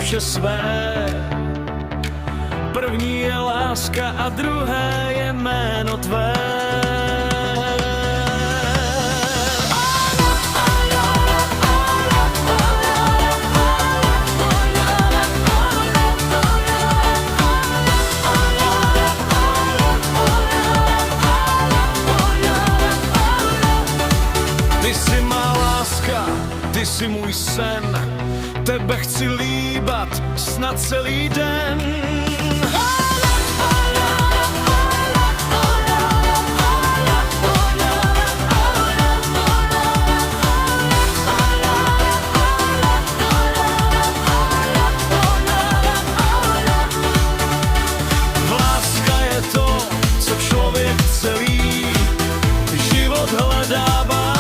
duše své. První je láska a druhé je jméno tvé. Ty jsi má láska, ty jsi můj sen, tebe chci líbat snad celý den. Láska je to, co člověk celý život hledává.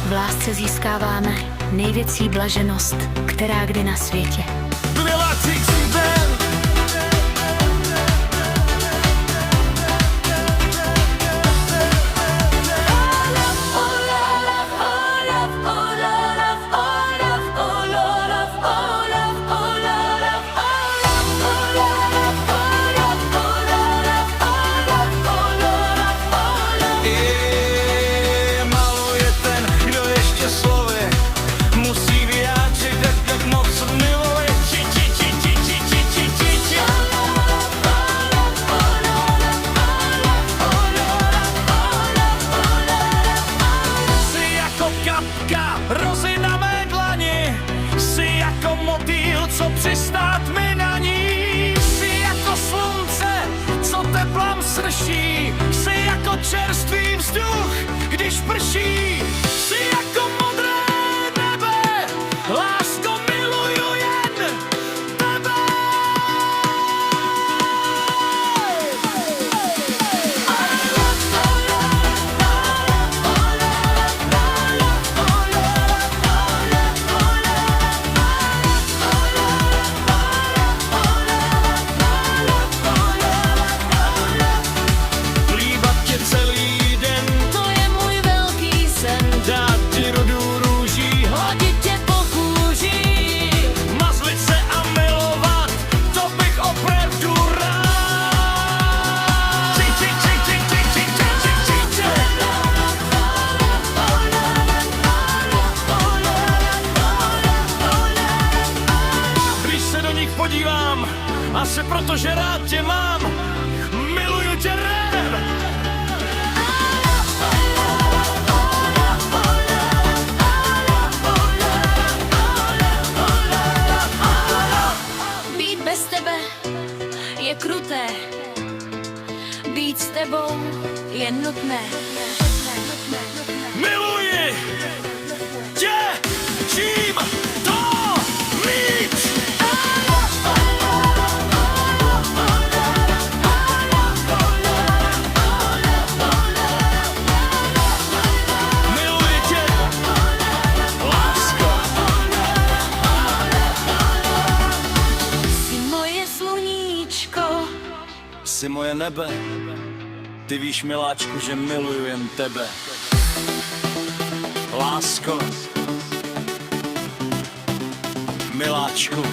V lásce získáváme největší blaženost, která kdy na světě. Rozy na mé dlani, jsi jako motýl, co přistát mi na ní. Jsi jako slunce, co teplem srší, jsi jako čerstvý vzduch, když prší. Jsi jako modré nebe, lásko, miluju jen tebe. Podívám, asi protože rád tě mám, miluju tě rém. Být bez tebe je kruté, být s tebou je nutné. Miluji tě, čím to víc. Jsi moje nebe, ty víš, miláčku, že miluju jen tebe. Lásko, miláčku.